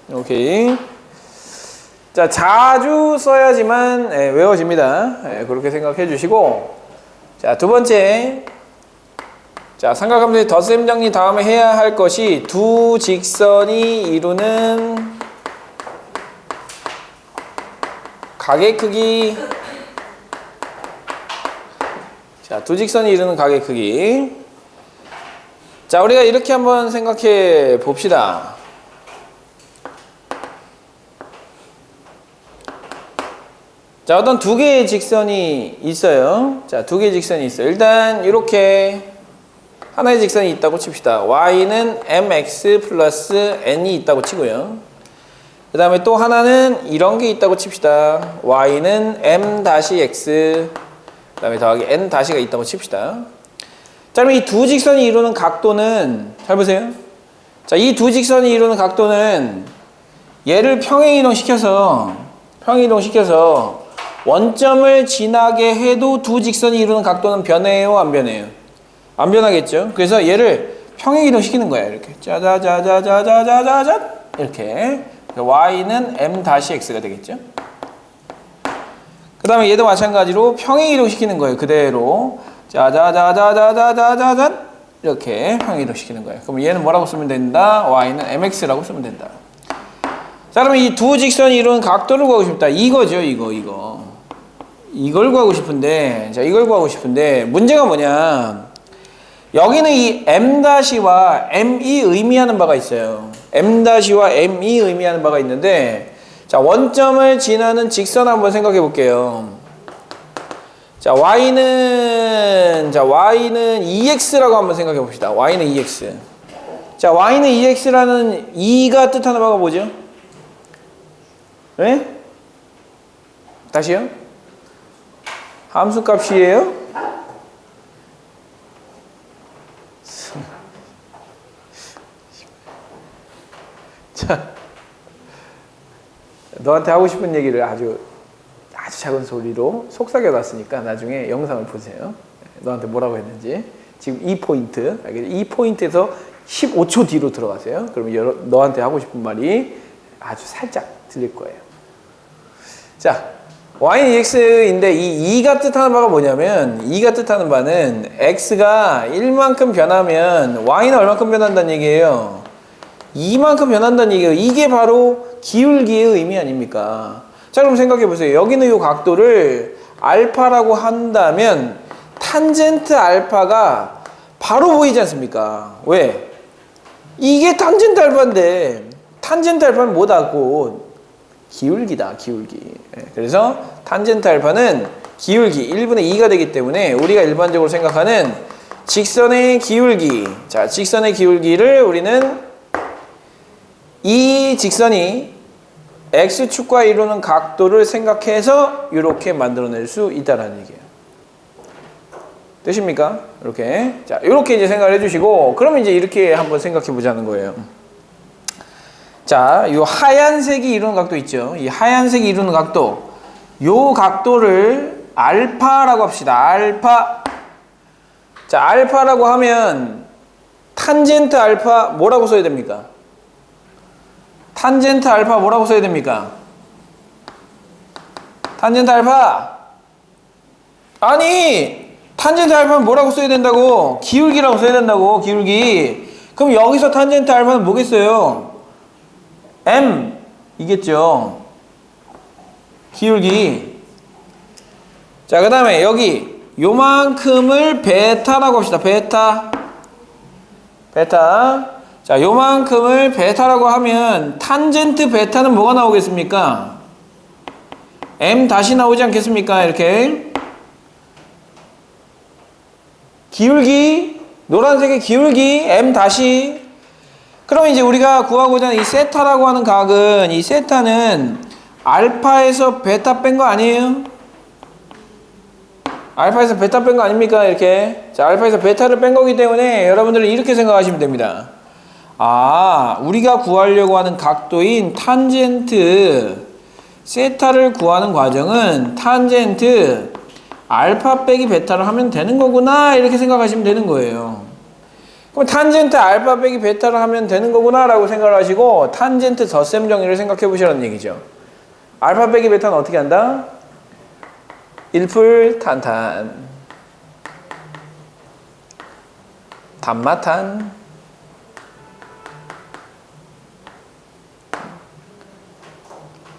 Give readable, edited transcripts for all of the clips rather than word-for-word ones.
오케이. 자, 자주 써야지만 외워집니다. 그렇게 생각해 주시고. 자, 두 번째. 자, 삼각함수의 덧셈 정리 다음에 해야 할 것이 두 직선이 이루는 가계 크기. 자, 두 직선이 이루는 가계 크기. 자, 우리가 이렇게 한번 생각해 봅시다. 자, 어떤 두 개의 직선이 있어요. 자, 두 개의 직선이 있어요. 일단 이렇게 하나의 직선이 있다고 칩시다. y는 mx 플러스 n이 있다고 치고요. 그 다음에 또 하나는 이런 게 있다고 칩시다. y는 m-x 그 다음에 더하기 n-가 있다고 칩시다. 자, 그럼 이 두 직선이 이루는 각도는, 잘 보세요. 자, 이 두 직선이 이루는 각도는 얘를 평행이동시켜서 원점을 지나게 해도 두 직선이 이루는 각도는 변해요, 안 변해요? 안 변하겠죠? 그래서 얘를 평행이동시키는 거예요. 이렇게 짜자자자자자자자 이렇게. y는 m-x가 되겠죠? 그 다음에 얘도 마찬가지로 평행이동시키는 거예요. 그대로 자자자자자자자자 이렇게 평행이동시키는 거예요. 그럼 얘는 뭐라고 쓰면 된다? y는 mx라고 쓰면 된다. 자, 그러면 이 두 직선이 이루는 각도를 구하고 싶다. 이거죠, 이걸 구하고 싶은데, 자, 이걸 구하고 싶은데 문제가 뭐냐? 여기는 이 m-와 m이 의미하는 바가 있어요. m-와 m이 의미하는 바가 있는데, 자, 원점을 지나는 직선 한번 생각해 볼게요. 자, y는 2x라고 한번 생각해 봅시다. y는 2x. 자, y는 2x라는 2가 뜻하는 바가 뭐죠? 네? 다시요? 함수 값이에요? 자, 너한테 하고 싶은 얘기를 아주 작은 소리로 속삭여 놨으니까 나중에 영상을 보세요. 너한테 뭐라고 했는지. 지금 이 포인트, 이 포인트에서 15초 뒤로 들어가세요. 그러면 너한테 하고 싶은 말이 아주 살짝 들릴 거예요. 자, y는 2x인데 이 2가 뜻하는 바가 뭐냐면, 2가 뜻하는 바는 x가 1만큼 변하면 y는 얼만큼 변한다는 얘기예요? 2만큼 변한다는 얘기예요. 이게 바로 기울기의 의미 아닙니까? 자, 그럼 생각해 보세요. 여기는 이 각도를 알파라고 한다면 탄젠트 알파가 바로 보이지 않습니까? 왜? 이게 탄젠트 알파인데, 탄젠트 알파는 뭐다고? 기울기다, 기울기. 그래서 탄젠트 알파는 기울기 1분의 2가 되기 때문에 우리가 일반적으로 생각하는 직선의 기울기, 자, 직선의 기울기를 우리는 이 직선이 x축과 이루는 각도를 생각해서 이렇게 만들어낼 수 있다는 얘기예요. 되십니까? 이렇게. 자, 이렇게 이제 생각을 해주시고, 그러면 이제 이렇게 한번 생각해 보자는 거예요. 자, 요 하얀색이 이루는 각도 있죠. 이 하얀색이 이루는 각도. 요 각도를 알파라고 합시다. 알파. 자, 알파라고 하면 탄젠트 알파 뭐라고 써야 됩니까? 탄젠트 알파 뭐라고 써야 됩니까? 탄젠트 알파. 아니, 탄젠트 알파는 뭐라고 써야 된다고? 기울기라고 써야 된다고, 기울기. 그럼 여기서 탄젠트 알파는 뭐겠어요? m 이겠죠. 기울기. 자, 그 다음에 여기 요만큼을 베타라고 합시다. 베타. 자, 요만큼을 베타라고 하면 탄젠트 베타는 뭐가 나오겠습니까? m 다시 나오지 않겠습니까? 이렇게. 기울기, 노란색의 기울기 m 다시. 그럼 이제 우리가 구하고자 하는 이 세타라고 하는 각은, 이 세타는 알파에서 베타 뺀 거 아니에요? 알파에서 베타 뺀 거 아닙니까? 이렇게. 자, 알파에서 베타를 뺀 거기 때문에 여러분들은 이렇게 생각하시면 됩니다. 아, 우리가 구하려고 하는 각도인 탄젠트 세타를 구하는 과정은 탄젠트 알파 빼기 베타를 하면 되는 거구나, 이렇게 생각하시면 되는 거예요. 그럼 탄젠트 알파 빼기 베타를 하면 되는 거구나 라고 생각을 하시고 탄젠트 덧셈 정의를 생각해 보시라는 얘기죠. 알파 빼기 베타는 어떻게 한다? 1풀 탄탄 단마탄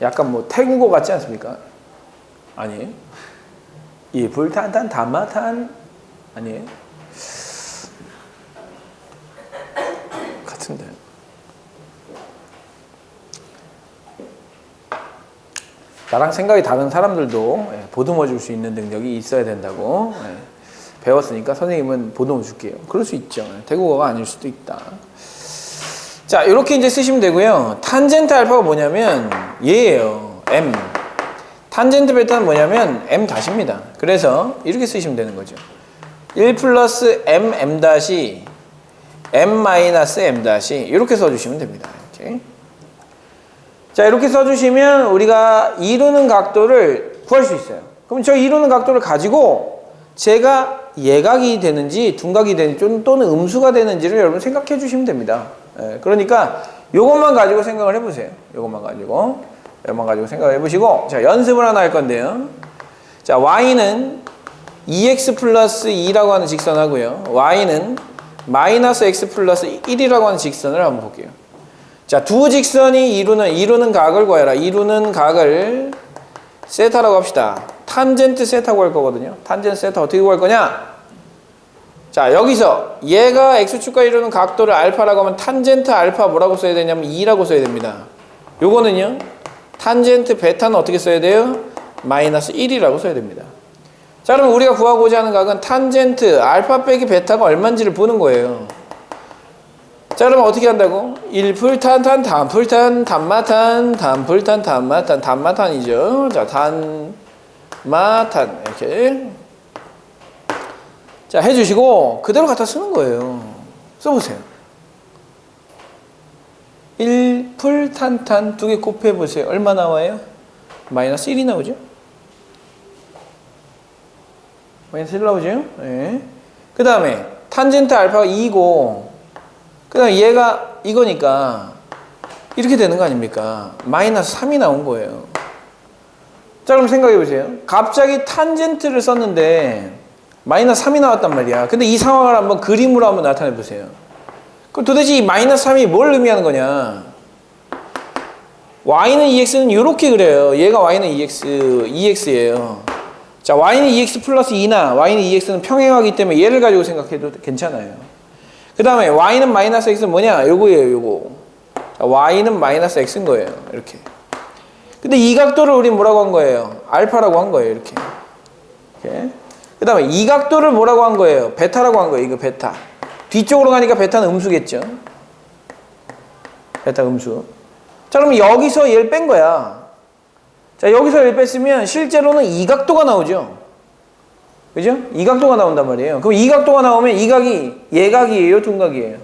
약간 뭐 태국어 같지 않습니까? 아니에요? 1풀 탄탄 단마탄 아니에요? 같은데. 나랑 생각이 다른 사람들도 보듬어 줄 수 있는 능력이 있어야 된다고 배웠으니까 선생님은 보듬어 줄게요. 그럴 수 있죠. 태국어가 아닐 수도 있다. 자, 이렇게 이제 쓰시면 되고요. 탄젠트 알파가 뭐냐면 얘예요. M. 탄젠트 베타는 뭐냐면 M 다시입니다. 그래서 이렇게 쓰시면 되는 거죠. 1 플러스 M, M 다시 M 마이너스 M 다시 이렇게 써주시면 됩니다. 이렇게. 자, 이렇게 써주시면 우리가 이루는 각도를 구할 수 있어요. 그럼 저 이루는 각도를 가지고 제가 예각이 되는지 둔각이 되는지 또는 음수가 되는지를 여러분 생각해 주시면 됩니다. 그러니까 요것만 가지고 생각을 해보세요. 요것만 가지고 생각을 해보시고, 자, 연습을 하나 할 건데요. 자, y는 2x 플러스 2라고 하는 직선하고요. y는 마이너스 x 플러스 1이라고 하는 직선을 한번 볼게요. 자, 두 직선이 이루는 각을 구해라. 이루는 각을 세타라고 합시다. 탄젠트 세타 구할 거거든요. 탄젠트 세타 어떻게 구할 거냐? 자, 여기서 얘가 x축과 이루는 각도를 알파라고 하면 탄젠트 알파 뭐라고 써야 되냐면 2라고 써야 됩니다. 요거는요, 탄젠트 베타는 어떻게 써야 돼요? 마이너스 1이라고 써야 됩니다. 자, 그럼 우리가 구하고자 하는 각은 탄젠트 알파 빼기 베타가 얼마인지를 보는 거예요. 자, 그러면 어떻게 한다고? 1풀탄탄, 단풀탄, 단마탄, 단풀탄, 단마탄, 단마탄이죠. 자, 단마탄 이렇게 자, 해주시고 그대로 갖다 쓰는 거예요. 써보세요. 1풀탄탄 두 개 곱해보세요. 얼마 나와요? 마이너스 1이 나오죠? 마이너스 1 나오죠? 네. 그 다음에 탄젠트 알파가 2고 그 다음에 얘가 이거니까 이렇게 되는 거 아닙니까? 마이너스 3이 나온 거예요. 자, 그럼 생각해 보세요. 갑자기 탄젠트를 썼는데 마이너스 3이 나왔단 말이야. 근데 이 상황을 한번 그림으로 한번 나타내 보세요. 그럼 도대체 이 마이너스 3이 뭘 의미하는 거냐? y는 2x는 이렇게 그래요. 얘가 y는 2x예요. 자, y는 2x 플러스 2나 y는 2x는 평행하기 때문에 얘를 가지고 생각해도 괜찮아요. 그 다음에 y는 마이너스 x는 뭐냐? 요거예요, 요거. 자, y는 마이너스 x인 거예요. 이렇게. 근데 이 각도를 우린 뭐라고 한 거예요? 알파라고 한 거예요. 이렇게. 그 다음에 이 각도를 뭐라고 한 거예요? 베타라고 한 거예요. 이거 베타. 뒤쪽으로 가니까 베타는 음수겠죠? 베타 음수. 자, 그러면 여기서 얘를 뺀 거야. 자, 여기서 얘를 뺐으면 실제로는 이 각도가 나오죠? 그죠? 이 각도가 나온단 말이에요. 그럼 이 각도가 나오면 이 각이 예각이에요? 둔각이에요?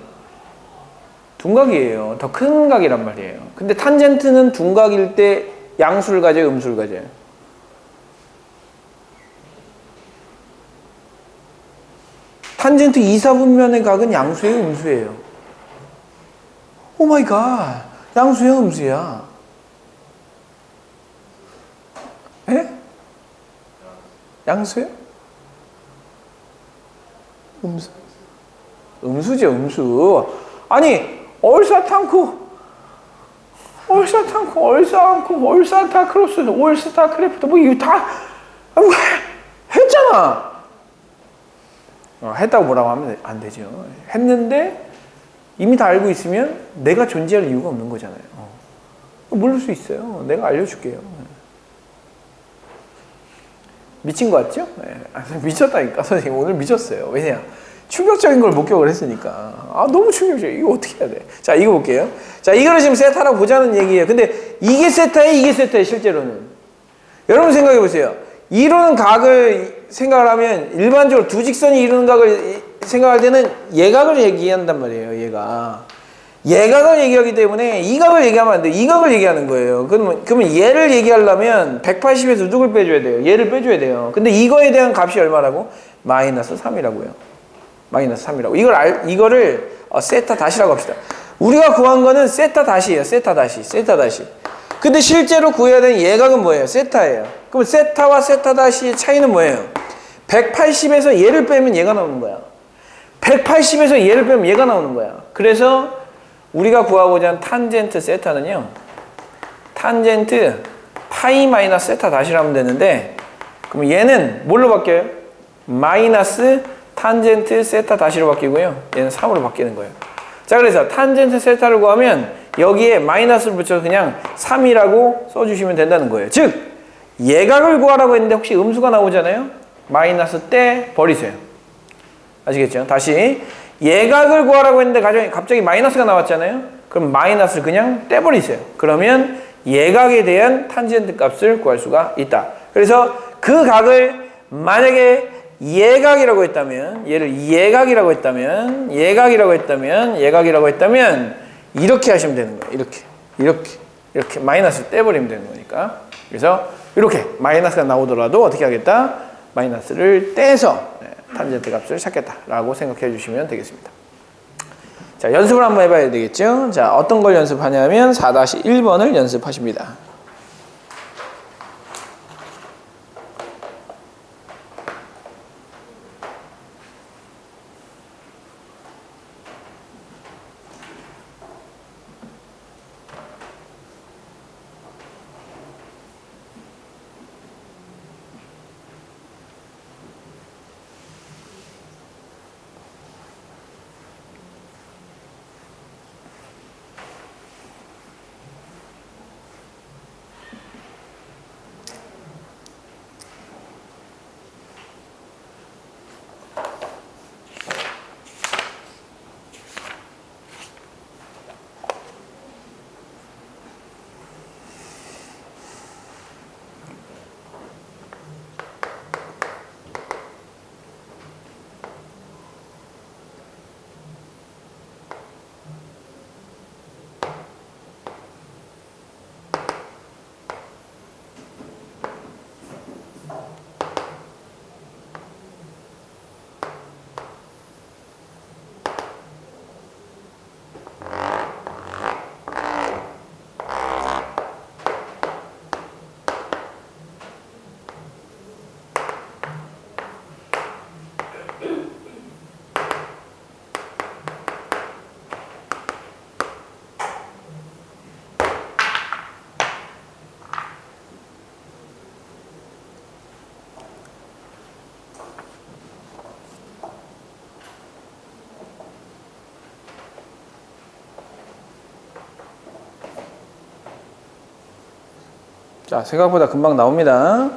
둔각이에요. 더 큰 각이란 말이에요. 근데 탄젠트는 둔각일 때 양수를 가져요? 음수를 가져요? 탄젠트 2사분면의 각은 양수예요? 음수예요? 오 마이 갓. 양수야? 음수야? 에? 양수요? 음수? 음수죠, 음수. 아니, 얼사탄쿠, 얼사타크로스, 올스타크래프트, 뭐, 이거 다, 했잖아. 했다고 뭐라고 하면 안 되죠. 했는데, 이미 다 알고 있으면 내가 존재할 이유가 없는 거잖아요. 모를 수 있어요. 내가 알려줄게요. 미친 거 같죠? 네. 미쳤다니까. 선생님 오늘 미쳤어요. 왜냐? 충격적인 걸 목격을 했으니까. 너무 충격적이에요. 이거 어떻게 해야 돼? 자, 이거 볼게요. 자, 이거를 지금 세타라고 보자는 얘기예요. 근데 이게 세타예요? 이게 세타예요? 실제로는. 여러분 생각해 보세요. 이루는 각을 생각을 하면 일반적으로 두 직선이 이루는 각을 생각할 때는 예각을 얘기한단 말이에요. 예각을 얘기하기 때문에 이 각을 얘기하면 안 돼요. 이 각을 얘기하는 거예요. 그러면 얘를 얘기하려면 180에서 누굴 빼줘야 돼요? 얘를 빼줘야 돼요. 근데 이거에 대한 값이 얼마라고? 마이너스 3이라고요. 마이너스 3이라고. 이거를 세타 다시라고 합시다. 우리가 구한 거는 세타 다시예요. 세타 다시. 근데 실제로 구해야 되는 예각은 뭐예요? 세타예요. 그럼 세타와 세타 다시의 차이는 뭐예요? 180에서 얘를 빼면 얘가 나오는 거야. 180에서 얘를 빼면 얘가 나오는 거야. 그래서 우리가 구하고자 하는 탄젠트 세타는요, 탄젠트 파이 마이너스 세타 다시로 하면 되는데, 그럼 얘는 뭘로 바뀌어요? 마이너스 탄젠트 세타 다시로 바뀌고요. 얘는 3으로 바뀌는 거예요. 자, 그래서 탄젠트 세타를 구하면 여기에 마이너스를 붙여서 그냥 3이라고 써주시면 된다는 거예요. 즉, 예각을 구하라고 했는데 혹시 음수가 나오잖아요? 마이너스 떼 버리세요. 아시겠죠? 다시 예각을 구하라고 했는데 갑자기 마이너스가 나왔잖아요? 그럼 마이너스를 그냥 떼버리세요. 그러면 예각에 대한 탄젠트 값을 구할 수가 있다. 그래서 그 각을 만약에 예각이라고 했다면, 얘를 예각이라고 했다면 이렇게 하시면 되는 거예요. 이렇게 마이너스를 떼버리면 되는 거니까. 그래서 이렇게 마이너스가 나오더라도 어떻게 하겠다? 마이너스를 떼서 탄젠트 값을 찾겠다라고 생각해 주시면 되겠습니다. 자, 연습을 한번 해봐야 되겠죠? 자, 어떤 걸 연습하냐면 4-1번을 연습하십니다. 자, 생각보다 금방 나옵니다.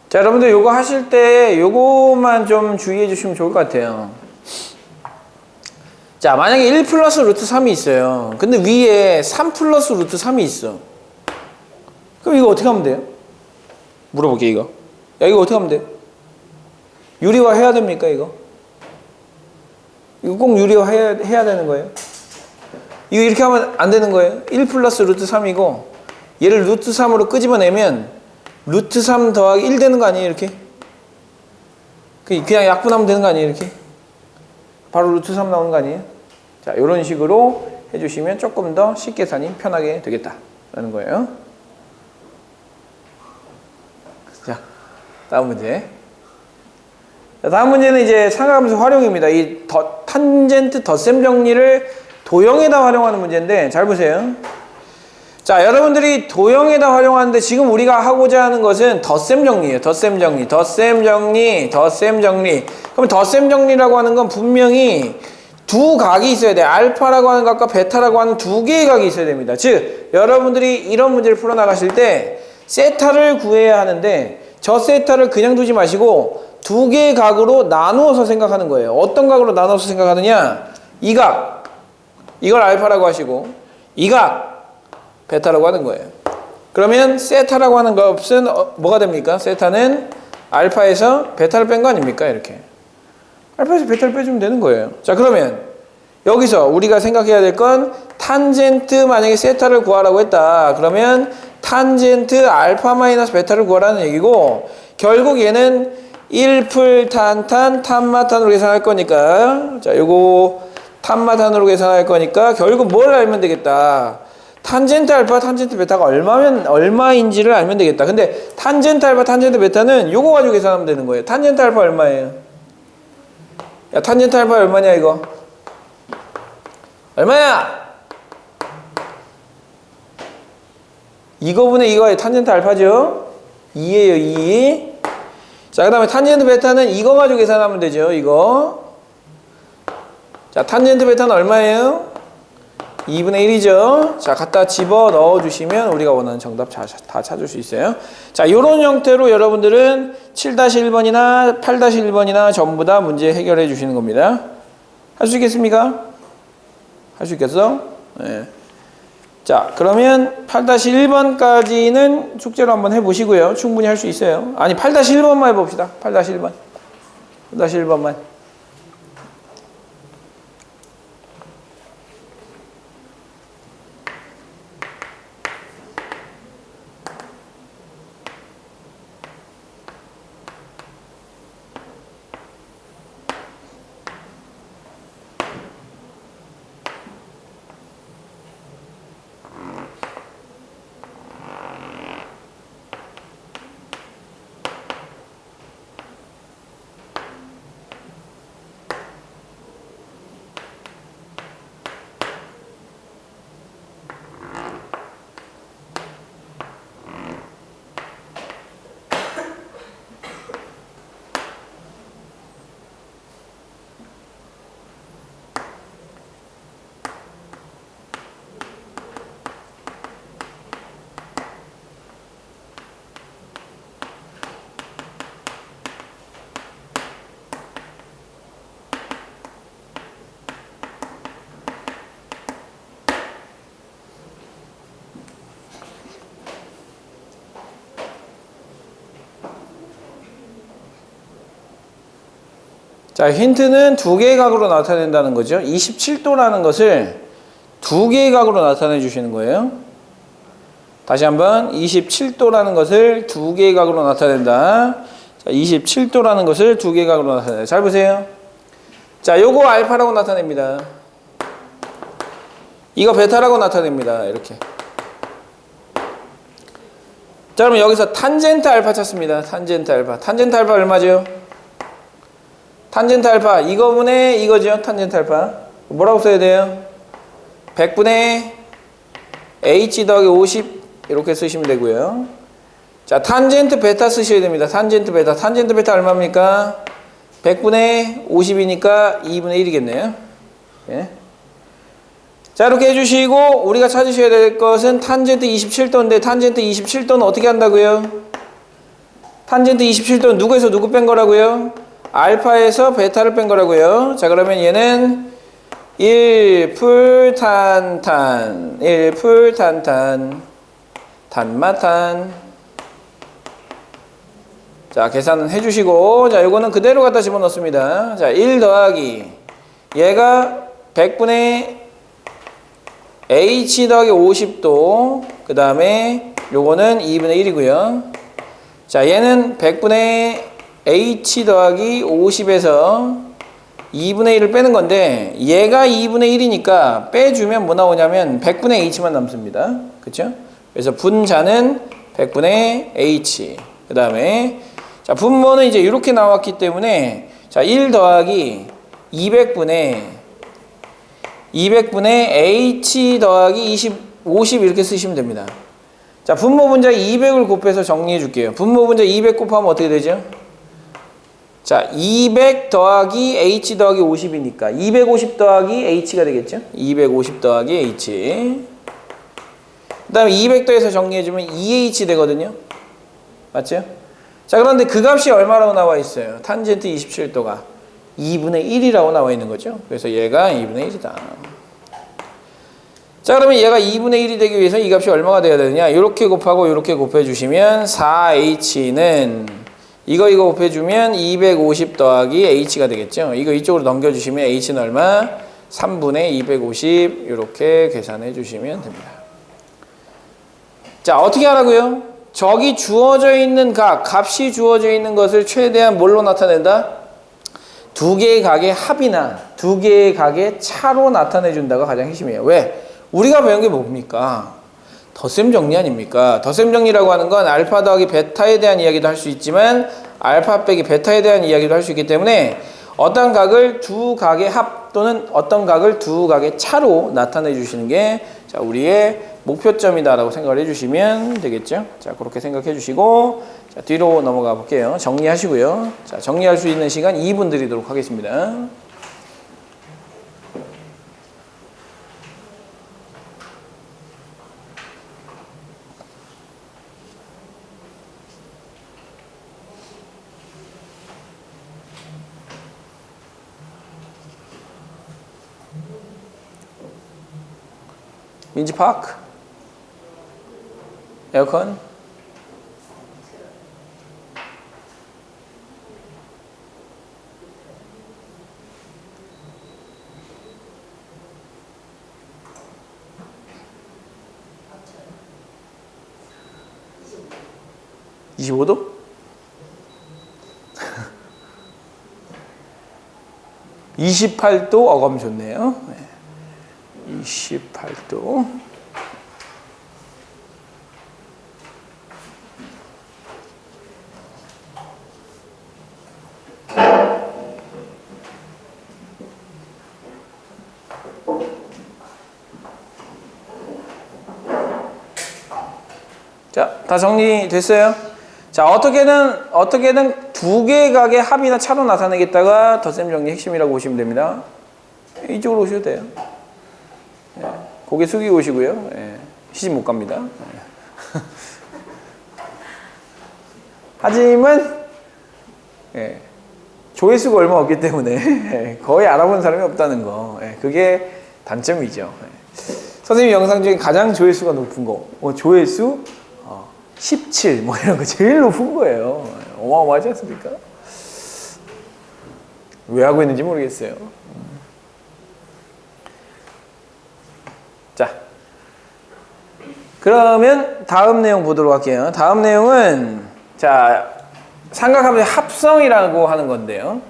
자, 여러분들 요거 하실 때 요거만 좀 주의해 주시면 좋을 것 같아요. 자, 만약에 1 플러스 루트 3이 있어요. 근데 위에 3 플러스 루트 3이 있어. 그럼 이거 어떻게 하면 돼요? 물어볼게, 이거. 야, 이거 어떻게 하면 돼요? 유리화 해야 됩니까, 이거? 이거 꼭 유리화 해야 되는 거예요? 이거 이렇게 하면 안 되는 거예요. 1 플러스 루트 3이고 얘를 루트 3으로 끄집어내면 루트 3 더하기 1 되는 거 아니에요, 이렇게? 그냥 약분하면 되는 거 아니에요, 이렇게? 바로 루트 3 나오는 거 아니에요? 자, 이런 식으로 해주시면 조금 더 식계산이 편하게 되겠다라는 거예요. 자, 다음 문제. 자, 다음 문제는 이제 상하함수 활용입니다. 이 탄젠트 덧셈 정리를 도형에다 활용하는 문제인데 잘 보세요. 자, 여러분들이 도형에다 활용하는데 지금 우리가 하고자 하는 것은 덧셈 정리예요. 덧셈 정리. 그럼 덧셈 정리라고 하는 건 분명히 두 각이 있어야 돼. 알파라고 하는 각과 베타라고 하는 두 개의 각이 있어야 됩니다. 즉, 여러분들이 이런 문제를 풀어나가실 때 세타를 구해야 하는데 저 세타를 그냥 두지 마시고 두 개의 각으로 나누어서 생각하는 거예요. 어떤 각으로 나눠서 생각하느냐? 이 각, 이걸 알파라고 하시고 이 각, 베타라고 하는 거예요. 그러면 세타라고 하는 값은 뭐가 됩니까? 세타는 알파에서 베타를 뺀 거 아닙니까? 이렇게 알파에서 베타를 빼주면 되는 거예요. 자, 그러면 여기서 우리가 생각해야 될 건 탄젠트, 만약에 세타를 구하라고 했다. 그러면 탄젠트 알파 마이너스 베타를 구하라는 얘기고, 결국 얘는 1풀 탄탄 탄마탄으로 계산할 거니까 자 요거 탄마탄으로 계산할 거니까 결국 뭘 알면 되겠다. 탄젠트 알파 탄젠트 베타가 얼마인지를 알면 되겠다. 근데 탄젠트 알파 탄젠트 베타는 요거 가지고 계산하면 되는 거예요. 탄젠트 알파 얼마예요? 야 탄젠트 알파 얼마냐 이거? 얼마야? 이거분의 이거의 탄젠트 알파죠? 2예요 2. 자 그 다음에 탄젠트 베타는 이거 가지고 계산하면 되죠. 이거. 자 탄젠트 베타는 얼마예요? 2분의 1이죠. 자 갖다 집어 넣어 주시면 우리가 원하는 정답 다 찾을 수 있어요. 자 요런 형태로 여러분들은 7-1번이나 8-1번이나 전부 다 문제 해결해 주시는 겁니다. 할 수 있겠습니까? 할 수 있겠어? 네. 자 그러면 8-1번까지는 숙제로 한번 해보시고요. 충분히 할 수 있어요. 아니 8-1번만 해봅시다. 8-1번 8-1번만. 자, 힌트는 두 개의 각으로 나타낸다는 거죠. 27도라는 것을 두 개의 각으로 나타내 주시는 거예요. 다시 한번 27도라는 것을 두 개의 각으로 나타낸다. 자, 27도라는 것을 두 개의 각으로 나타낸다. 잘 보세요. 자, 요거 알파라고 나타냅니다. 이거 베타라고 나타냅니다. 이렇게. 자, 그러면 여기서 탄젠트 알파 찾습니다. 탄젠트 알파. 탄젠트 알파 얼마죠? 탄젠트 알파 이거분의 이거죠. 탄젠트 알파 뭐라고 써야 돼요? 100분의 h 더하기 50 이렇게 쓰시면 되고요. 자 탄젠트 베타 쓰셔야 됩니다. 탄젠트 베타. 탄젠트 베타 얼마입니까? 100분의 50이니까 2분의 1이겠네요. 예. 자 이렇게 해주시고 우리가 찾으셔야 될 것은 탄젠트 27도인데 탄젠트 27도는 어떻게 한다고요? 탄젠트 27도는 누구에서 누구 뺀 거라고요? 알파에서 베타를 뺀 거라고요. 자 그러면 얘는 1풀 탄탄 1풀 탄탄 탄마탄. 자 계산은 해주시고 자 요거는 그대로 갖다 집어넣습니다. 자 1 더하기 얘가 100분의 h 더하기 50도 그 다음에 요거는 2분의 1이고요. 자 얘는 100분의 h 더하기 50에서 2분의 1을 빼는 건데 얘가 2분의 1이니까 빼주면 뭐 나오냐면 100분의 h만 남습니다. 그쵸? 그래서 분자는 100분의 h 그 다음에 자 분모는 이제 이렇게 나왔기 때문에 자 1 더하기 200분의 h 더하기 50 이렇게 쓰시면 됩니다. 자 분모 분자 200을 곱해서 정리해 줄게요. 분모 분자 200 곱하면 어떻게 되죠? 자, 200 더하기 h 더하기 50이니까 250 더하기 h가 되겠죠? 250 더하기 h. 그 다음에 200도에서 정리해주면 2h 되거든요. 맞죠? 자, 그런데 그 값이 얼마라고 나와 있어요? 탄젠트 27도가 2분의 1이라고 나와 있는 거죠. 그래서 얘가 2분의 1이다. 자, 그러면 얘가 2분의 1이 되기 위해서 이 값이 얼마가 돼야 되느냐? 이렇게 곱하고 이렇게 곱해주시면 4h는 이거 곱해주면 250 더하기 h가 되겠죠. 이거 이쪽으로 넘겨주시면 h는 얼마? 3분의 250 이렇게 계산해 주시면 됩니다. 자 어떻게 하라고요? 저기 주어져 있는 값이 주어져 있는 것을 최대한 뭘로 나타낸다? 두 개의 각의 합이나 두 개의 각의 차로 나타내 준다가 가장 핵심이에요. 왜? 우리가 배운 게 뭡니까? 덧셈 정리 아닙니까? 덧셈 정리라고 하는 건 알파 더하기 베타에 대한 이야기도 할 수 있지만 알파 빼기 베타에 대한 이야기도 할 수 있기 때문에 어떤 각을 두 각의 합 또는 어떤 각을 두 각의 차로 나타내 주시는 게 자, 우리의 목표점이다라고 생각을 해주시면 되겠죠. 자, 그렇게 생각해 주시고 자, 뒤로 넘어가 볼게요. 정리하시고요. 자, 정리할 수 있는 시간 2분 드리도록 하겠습니다. 민지파크 에어컨 25도? 28도 어감 좋네요. 28도. 자, 다 정리됐어요? 자, 어떻게든 두 개의 각의 합이나 차로 나타내겠다가 덧셈 정리 핵심이라고 보시면 됩니다. 이쪽으로 오셔도 돼요. 예, 고개 숙이고 오시고요. 예, 시집 못 갑니다. 예. 하지만 예, 조회수가 얼마 없기 때문에 예, 거의 알아본 사람이 없다는 거. 예, 그게 단점이죠. 예. 선생님 영상 중에 가장 조회수가 높은 거, 조회수 17, 뭐 이런 거 제일 높은 거예요. 어마어마하지 않습니까? 왜 하고 있는지 모르겠어요. 자, 그러면 다음 내용 보도록 할게요. 다음 내용은 자, 삼각함수의 합성이라고 하는 건데요.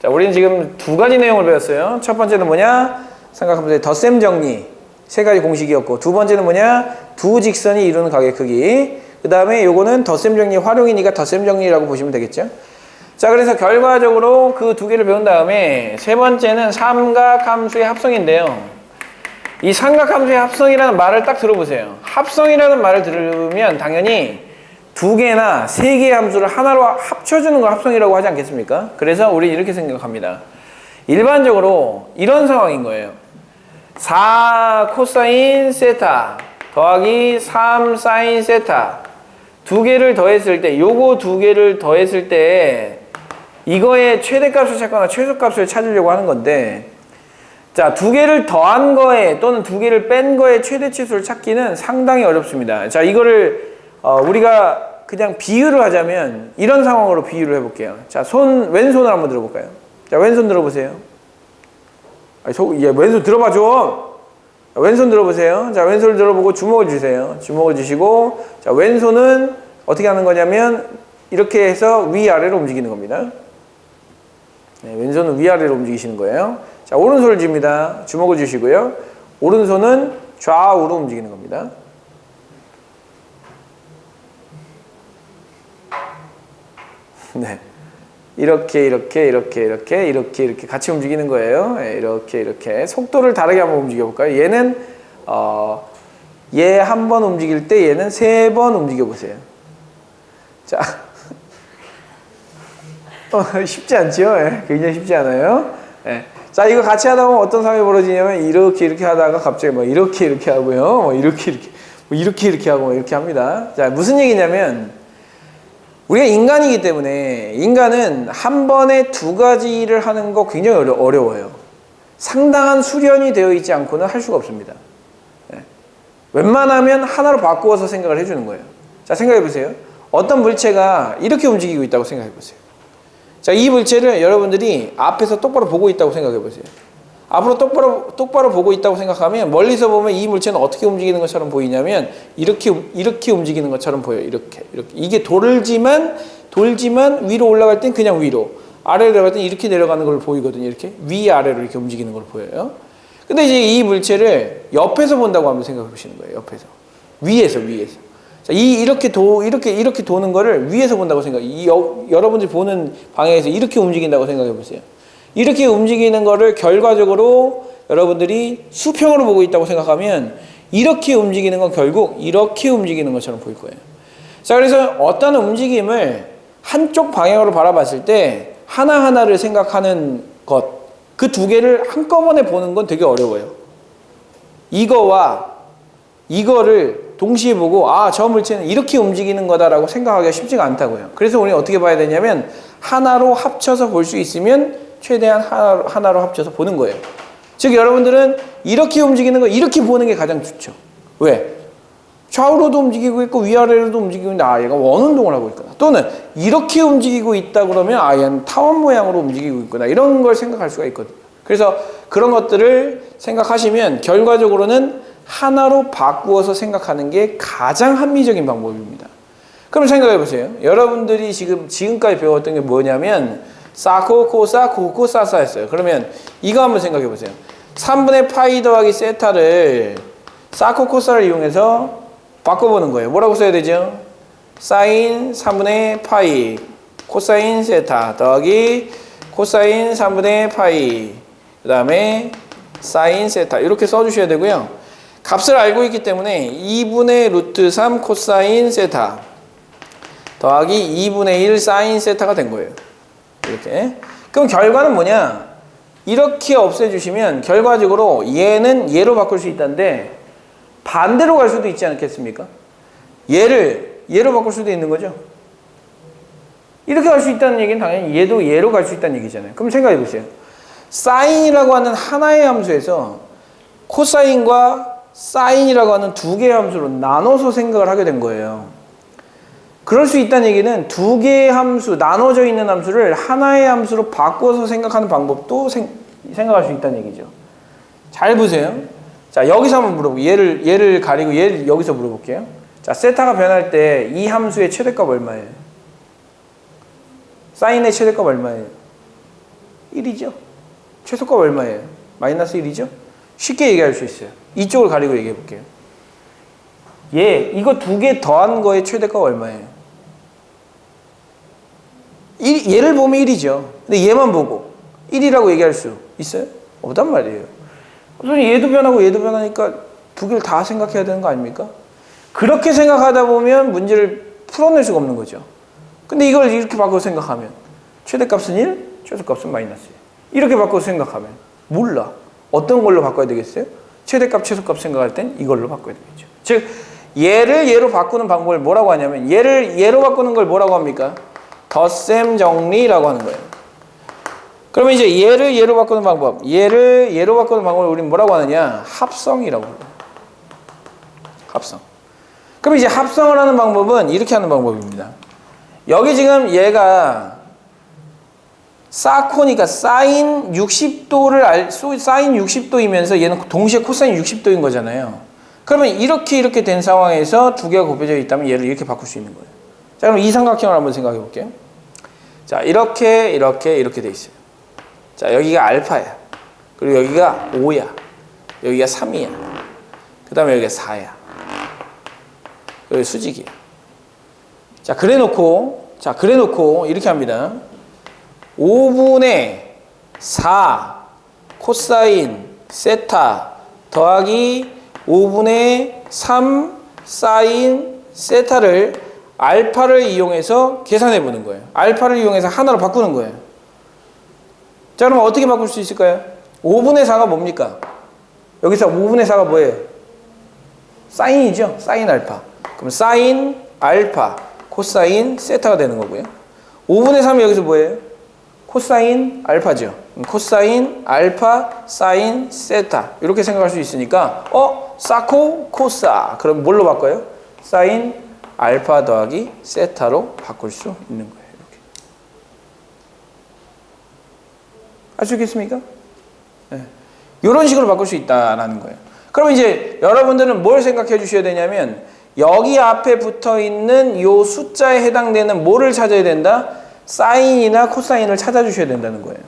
자, 우리는 지금 두 가지 내용을 배웠어요. 첫 번째는 뭐냐? 삼각함수의 덧셈 정리. 세 가지 공식이었고, 두 번째는 뭐냐? 두 직선이 이루는 각의 크기. 그 다음에 요거는 덧셈 정리 활용이니까 덧셈 정리라고 보시면 되겠죠. 자, 그래서 결과적으로 그 두 개를 배운 다음에 세 번째는 삼각함수의 합성인데요. 이 삼각함수의 합성이라는 말을 딱 들어보세요. 합성이라는 말을 들으면 당연히 두 개나 세 개의 함수를 하나로 합쳐주는 걸 합성이라고 하지 않겠습니까? 그래서 우리 이렇게 생각합니다. 일반적으로 이런 상황인 거예요. 4 코사인 세타 더하기 3 사인 세타 두 개를 더했을 때 요거 두 개를 더했을 때 이거의 최대값을 찾거나 최소값을 찾으려고 하는 건데 자, 두 개를 더한 거에 또는 두 개를 뺀 거에 최대치수를 찾기는 상당히 어렵습니다. 자, 이거를 우리가 그냥 비유를 하자면 이런 상황으로 비유를 해볼게요. 자, 왼손을 한번 들어볼까요? 자, 왼손 들어보세요. 왼손 들어봐 줘. 왼손 들어보세요. 자, 왼손을 들어보고 주먹을 주세요. 주먹을 주시고, 자, 왼손은 어떻게 하는 거냐면 이렇게 해서 위아래로 움직이는 겁니다. 네, 왼손은 위아래로 움직이시는 거예요. 자, 오른손을 줍니다. 주먹을 주시고요. 오른손은 좌우로 움직이는 겁니다. 네. 이렇게 같이 움직이는 거예요. 이렇게 속도를 다르게 한번 움직여 볼까요? 얘는 얘 한 번 움직일 때 얘는 3번 움직여 보세요. 자, 쉽지 않죠? 굉장히 쉽지 않아요. 자, 이거 같이 하다 보면 어떤 상황이 벌어지냐면 이렇게 하다가 갑자기 뭐 이렇게 하고요. 뭐 이렇게 하고 이렇게 합니다. 자, 무슨 얘기냐면 우리가 인간이기 때문에 인간은 한 번에 두 가지를 하는 거 굉장히 어려워요. 상당한 수련이 되어 있지 않고는 할 수가 없습니다. 웬만하면 하나로 바꾸어서 생각을 해주는 거예요. 자, 생각해 보세요. 어떤 물체가 이렇게 움직이고 있다고 생각해 보세요. 자, 이 물체를 여러분들이 앞에서 똑바로 보고 있다고 생각해 보세요. 앞으로 똑바로 보고 있다고 생각하면 멀리서 보면 이 물체는 어떻게 움직이는 것처럼 보이냐면 이렇게 움직이는 것처럼 보여요. 이렇게. 이게 돌지만 위로 올라갈 땐 그냥 위로, 아래로 내려갈 땐 이렇게 내려가는 걸 보이거든요. 이렇게 위아래로 이렇게 움직이는 걸 보여요. 근데 이제 이 물체를 옆에서 본다고 한번 생각해 보시는 거예요. 옆에서. 위에서. 자, 이렇게 도는 거를 위에서 본다고 여러분들이 보는 방향에서 이렇게 움직인다고 생각해 보세요. 이렇게 움직이는 거를 결과적으로 여러분들이 수평으로 보고 있다고 생각하면 이렇게 움직이는 건 결국 이렇게 움직이는 것처럼 보일 거예요. 자, 그래서 어떤 움직임을 한쪽 방향으로 바라봤을 때 하나하나를 생각하는 것, 그 두 개를 한꺼번에 보는 건 되게 어려워요. 이거와 이거를 동시에 보고 저 물체는 이렇게 움직이는 거다라고 생각하기가 쉽지가 않다고요. 그래서 우리는 어떻게 봐야 되냐면 하나로 합쳐서 볼 수 있으면 최대한 하나로 합쳐서 보는 거예요. 즉 여러분들은 이렇게 움직이는 거 이렇게 보는 게 가장 좋죠. 왜? 좌우로도 움직이고 있고 위아래로도 움직이고 있는데 얘가 원운동을 하고 있구나. 또는 이렇게 움직이고 있다 그러면 얘는 타원 모양으로 움직이고 있구나. 이런 걸 생각할 수가 있거든요. 그래서 그런 것들을 생각하시면 결과적으로는 하나로 바꾸어서 생각하는 게 가장 합리적인 방법입니다. 그럼 생각해 보세요. 여러분들이 지금까지 배웠던 게 뭐냐면 사코, 코사, 코코, 사사였어요. 그러면 이거 한번 생각해 보세요. 3분의 파이 더하기 세타를 사코, 코사를 이용해서 바꿔보는 거예요. 뭐라고 써야 되죠? 사인 3분의 파이 코사인 세타 더하기 코사인 3분의 파이 그 다음에 사인 세타 이렇게 써주셔야 되고요. 값을 알고 있기 때문에 2분의 루트 3 코사인 세타 더하기 2분의 1 사인 세타가 된 거예요. 이렇게. 그럼 결과는 뭐냐? 이렇게 없애주시면 결과적으로 얘는 얘로 바꿀 수 있다는데 반대로 갈 수도 있지 않겠습니까? 얘로 바꿀 수도 있는 거죠. 이렇게 갈 수 있다는 얘기는 당연히 얘도 얘로 갈 수 있다는 얘기잖아요. 그럼 생각해 보세요. 사인이라고 하는 하나의 함수에서 코사인과 사인이라고 하는 두 개의 함수로 나눠서 생각을 하게 된 거예요. 그럴 수 있다는 얘기는 두 개의 함수, 나눠져 있는 함수를 하나의 함수로 바꿔서 생각하는 방법도 생각할 수 있다는 얘기죠. 잘 보세요. 자, 여기서 한번 물어보고 얘를 가리고 얘를 여기서 물어볼게요. 자, 세타가 변할 때 이 함수의 최대값 얼마예요? 사인의 최대값 얼마예요? 1이죠. 최소값 얼마예요? 마이너스 1이죠. 쉽게 얘기할 수 있어요. 이쪽을 가리고 얘기해 볼게요. 이거 두 개 더한 거의 최대값 얼마예요? 얘를 보면 1이죠. 근데 얘만 보고 1이라고 얘기할 수 있어요? 없단 말이에요. 선생님 얘도 변하고 얘도 변하니까 두 개를 다 생각해야 되는 거 아닙니까? 그렇게 생각하다 보면 문제를 풀어낼 수가 없는 거죠. 근데 이걸 이렇게 바꿔서 생각하면 최대값은 1, 최소값은 마이너스 1. 이렇게 바꿔서 생각하면 몰라. 어떤 걸로 바꿔야 되겠어요? 최대값, 최소값 생각할 땐 이걸로 바꿔야 되겠죠. 즉 얘를 얘로 바꾸는 방법을 뭐라고 하냐면 얘를 얘로 바꾸는 걸 뭐라고 합니까? 덧셈 정리라고 하는 거예요. 그러면 이제 얘를 얘로 바꾸는 방법, 얘를 얘로 바꾸는 방법을 우리는 뭐라고 하느냐? 합성이라고 해요. 합성. 그럼 이제 합성을 하는 방법은 이렇게 하는 방법입니다. 여기 지금 얘가 사코니까 사인 60도를 사인 60도이면서 얘는 동시에 코사인 60도인 거잖아요. 그러면 이렇게 된 상황에서 두 개가 곱해져 있다면 얘를 이렇게 바꿀 수 있는 거예요. 자, 그럼 이 삼각형을 한번 생각해 볼게요. 자, 이렇게 돼 있어요. 자, 여기가 알파야. 그리고 여기가 5야. 여기가 3이야. 그 다음에 여기가 4야. 여기 수직이야. 자, 그래 놓고 이렇게 합니다. 5분의 4 코사인 세타 더하기 5분의 3 사인 세타를 알파를 이용해서 계산해 보는 거예요. 알파를 이용해서 하나로 바꾸는 거예요. 자, 그럼 어떻게 바꿀 수 있을까요? 5분의 4가 뭡니까? 여기서 5분의 4가 뭐예요? 사인이죠. 사인 알파. 그럼 사인 알파 코사인 세타가 되는 거고요. 5분의 3이 여기서 뭐예요? 코사인 알파죠. 코사인 알파 사인 세타 이렇게 생각할 수 있으니까 사코 코사 그럼 뭘로 바꿔요? 사인 알파 더하기 세타로 바꿀 수 있는 거예요. 이렇게. 알 수 있겠습니까? 네. 이런 식으로 바꿀 수 있다라는 거예요. 그럼 이제 여러분들은 뭘 생각해 주셔야 되냐면 여기 앞에 붙어 있는 이 숫자에 해당되는 뭐를 찾아야 된다? 사인이나 코사인을 찾아 주셔야 된다는 거예요.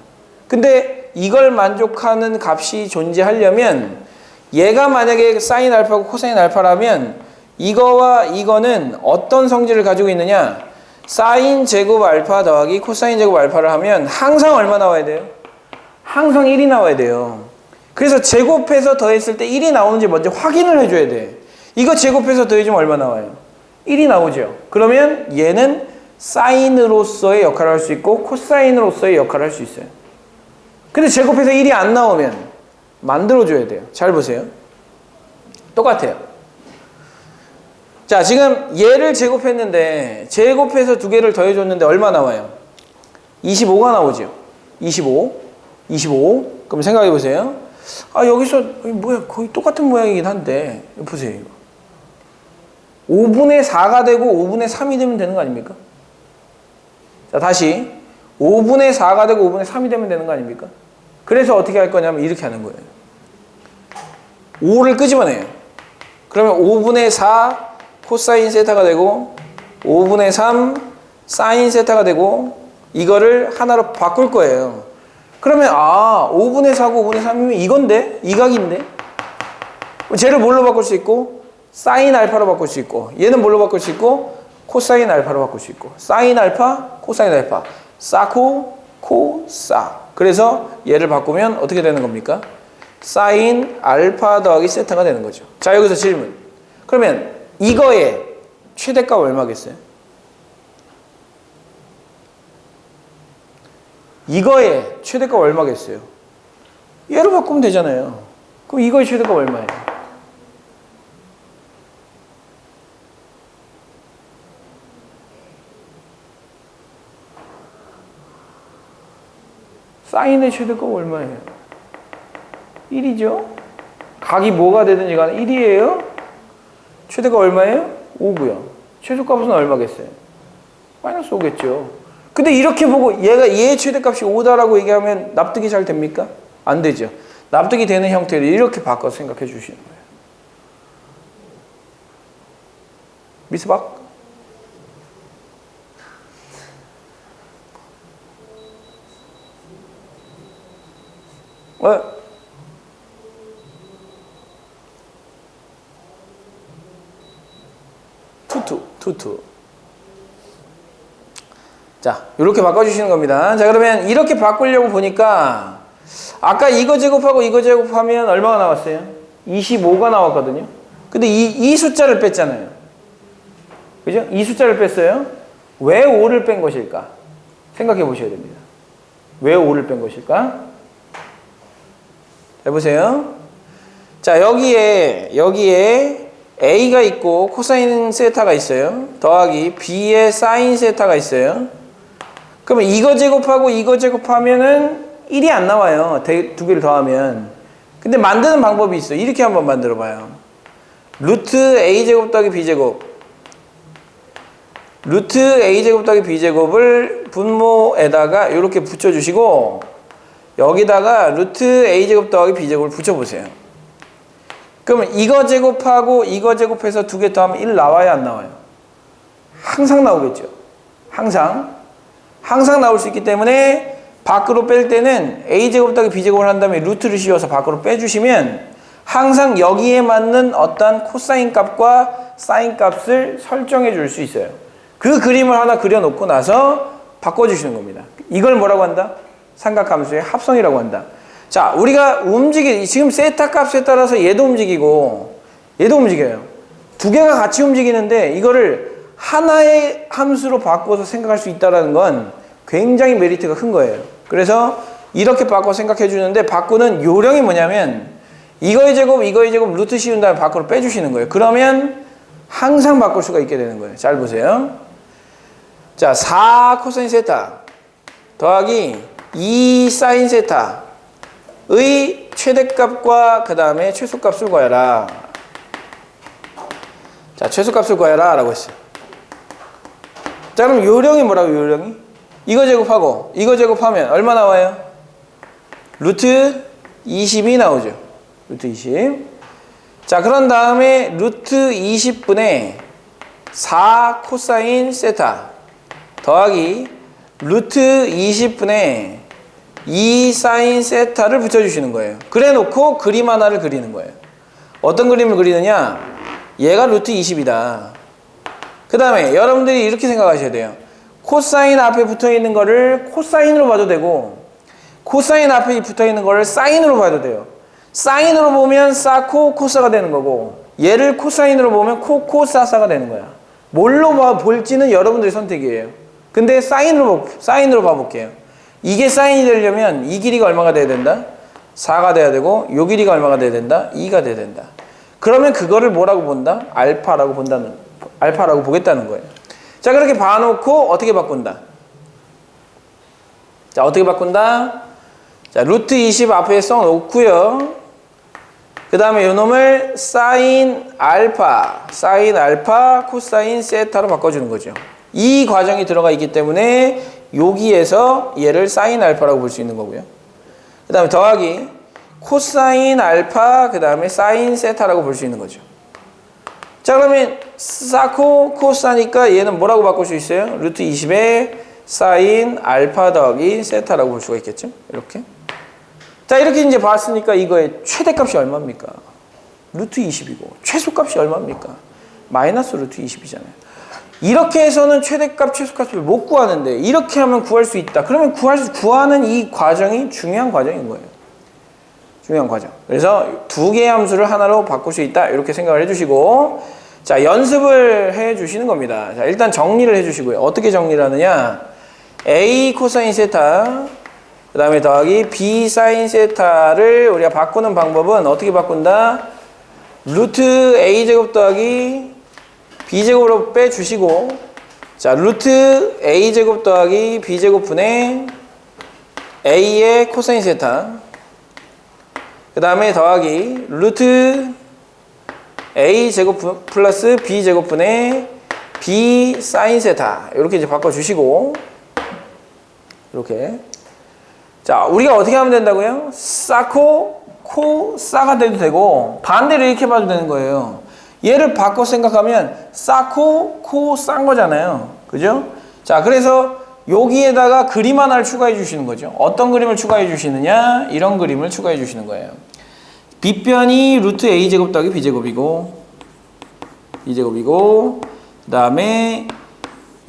근데 이걸 만족하는 값이 존재하려면 얘가 만약에 사인 알파고 코사인 알파라면 이거와 이거는 어떤 성질을 가지고 있느냐? 사인 제곱 알파 더하기 코사인 제곱 알파를 하면 항상 얼마 나와야 돼요? 항상 1이 나와야 돼요. 그래서 제곱해서 더했을 때 1이 나오는지 먼저 확인을 해줘야 돼. 이거 제곱해서 더해주면 얼마 나와요? 1이 나오죠. 그러면 얘는 사인으로서의 역할을 할 수 있고 코사인으로서의 역할을 할 수 있어요. 근데 제곱해서 1이 안 나오면 만들어줘야 돼요. 잘 보세요. 똑같아요. 자, 지금 얘를 제곱했는데 제곱해서 두 개를 더해줬는데 얼마 나와요? 25가 나오죠. 25. 그럼 생각해 보세요. 아, 여기서 뭐야, 거의 똑같은 모양이긴 한데 보세요. 이거. 5분의 4가 되고 5분의 3이 되면 되는 거 아닙니까? 자, 다시 5분의 4가 되고 5분의 3이 되면 되는 거 아닙니까? 그래서 어떻게 할 거냐면 이렇게 하는 거예요. 5를 끄집어내요. 그러면 5분의 4 코사인 세타가 되고 5분의 3 사인 세타가 되고 이거를 하나로 바꿀 거예요. 그러면 5분의 4고 5분의 3이면 이건데? 이 각인데? 쟤를 뭘로 바꿀 수 있고? 사인 알파로 바꿀 수 있고 얘는 뭘로 바꿀 수 있고? 코사인 알파로 바꿀 수 있고 사인 알파, 코사인 알파 사코, 코, 사. 그래서 얘를 바꾸면 어떻게 되는 겁니까? 사인 알파 더하기 세타가 되는 거죠. 자, 여기서 질문. 그러면 이거의 최대값 얼마겠어요? 이거의 최대값 얼마겠어요? 얘로 바꾸면 되잖아요. 그럼 이거의 최대값 얼마예요? 사인의 최대값 얼마예요? 1이죠? 각이 뭐가 되든지 간에 1이에요? 최대값 얼마예요? 5고요. 최소값은 얼마겠어요? 마이너스 5겠죠. 근데 이렇게 보고 얘의 최대값이 5다라고 얘기하면 납득이 잘 됩니까? 안 되죠. 납득이 되는 형태를 이렇게 바꿔서 생각해 주시는 거예요. 미스박? 투투. 자, 이렇게 바꿔주시는 겁니다. 자, 그러면 이렇게 바꾸려고 보니까 아까 이거 제곱하고 이거 제곱하면 얼마가 나왔어요? 25가 나왔거든요. 근데 이 숫자를 뺐잖아요. 그죠? 이 숫자를 뺐어요. 왜 5를 뺀 것일까? 생각해 보셔야 됩니다. 왜 5를 뺀 것일까? 해보세요. 자, 여기에 A가 있고 코사인 세타가 있어요. 더하기 B의 사인 세타가 있어요. 그러면 이거 제곱하고 이거 제곱하면은 1이 안 나와요. 두 개를 더하면. 근데 만드는 방법이 있어요. 이렇게 한번 만들어 봐요. 루트 A제곱 더하기 B제곱. 루트 A제곱 더하기 B제곱을 분모에다가 이렇게 붙여주시고 여기다가 루트 A제곱 더하기 B제곱을 붙여보세요. 그러면 이거 제곱하고 이거 제곱해서 두 개 더하면 1 나와요, 안 나와요? 항상 나오겠죠. 항상 나올 수 있기 때문에 밖으로 뺄 때는 A제곱 더하기 B제곱을 한 다음에 루트를 씌워서 밖으로 빼주시면 항상 여기에 맞는 어떤 코사인 값과 사인 값을 설정해 줄 수 있어요. 그 그림을 하나 그려놓고 나서 바꿔주시는 겁니다. 이걸 뭐라고 한다? 삼각함수의 합성이라고 한다. 자, 우리가 지금 세타 값에 따라서 얘도 움직이고 얘도 움직여요. 두 개가 같이 움직이는데 이거를 하나의 함수로 바꿔서 생각할 수 있다는 건 굉장히 메리트가 큰 거예요. 그래서 이렇게 바꿔 생각해 주는데 바꾸는 요령이 뭐냐면 이거의 제곱 루트 씌운 다음에 밖으로 빼주시는 거예요. 그러면 항상 바꿀 수가 있게 되는 거예요. 잘 보세요. 자, 4 코사인 세타 더하기 2 사인 세타의 최대값과 그 다음에 최소값을 구해라. 자, 최소값을 구해라 라고 했어요. 자, 그럼 요령이 뭐라고, 요령이? 이거 제곱하고 이거 제곱하면 얼마 나와요? 루트 20이 나오죠. 루트 20. 자, 그런 다음에 루트 20분의 4 코사인 세타 더하기 루트 20분의 2 사인 세타를 붙여주시는 거예요. 그래 놓고 그림 하나를 그리는 거예요. 어떤 그림을 그리느냐? 얘가 루트 20이다. 그 다음에 여러분들이 이렇게 생각하셔야 돼요. 코사인 앞에 붙어있는 거를 코사인으로 봐도 되고 코사인 앞에 붙어있는 거를 사인으로 봐도 돼요. 사인으로 보면 사코 코사가 되는 거고 얘를 코사인으로 보면 코사사가 되는 거야. 뭘로 볼지는 여러분들의 선택이에요. 근데 사인으로 봐볼게요. 이게 사인이 되려면 이 길이가 얼마가 돼야 된다? 4가 돼야 되고 요 길이가 얼마가 돼야 된다? 2가 돼야 된다. 그러면 그거를 뭐라고 본다? 알파라고 보겠다는 거예요. 자, 그렇게 봐놓고 어떻게 바꾼다? 자, 어떻게 바꾼다? 자, 루트 20 앞에 써놓고요. 그 다음에 요 놈을 사인 알파, 코사인 세타로 바꿔주는 거죠. 이 과정이 들어가 있기 때문에 여기에서 얘를 사인 알파라고 볼 수 있는 거고요. 그 다음에 더하기 코사인 알파, 그 다음에 사인 세타라고 볼 수 있는 거죠. 자, 그러면 사코 코사니까 얘는 뭐라고 바꿀 수 있어요? 루트 20에 사인 알파 더하기 세타라고 볼 수가 있겠죠? 이렇게. 자, 이렇게 이제 봤으니까 이거의 최대값이 얼마입니까? 루트 20이고 최소값이 얼마입니까? 마이너스 루트 20이잖아요. 이렇게 해서는 최대값, 최소값을 못 구하는데 이렇게 하면 구할 수 있다. 그러면 구하는 이 과정이 중요한 과정인 거예요. 중요한 과정. 그래서 두 개의 함수를 하나로 바꿀 수 있다. 이렇게 생각을 해주시고, 자, 연습을 해주시는 겁니다. 자, 일단 정리를 해주시고요. 어떻게 정리를 하느냐? A 코사인 세타, 그 다음에 더하기 B 사인 세타를 우리가 바꾸는 방법은 어떻게 바꾼다? 루트 A제곱 더하기 B제곱으로 빼주시고, 자, 루트 A제곱 더하기 B제곱 분의 A의 코사인 세타, 그 다음에 더하기 루트 A제곱 플러스 B제곱 분의 B 사인 세타, 이렇게 이제 바꿔주시고, 이렇게. 자, 우리가 어떻게 하면 된다고요? 사코, 사가 돼도 되고, 반대로 이렇게 봐도 되는 거예요. 얘를 바꿔 생각하면 사코, 싼 거잖아요. 그죠? 자, 그래서 여기에다가 그림 하나를 추가해 주시는 거죠. 어떤 그림을 추가해 주시느냐? 이런 그림을 추가해 주시는 거예요. 빗변이 루트 A제곱 더하기 B제곱이고, 그 다음에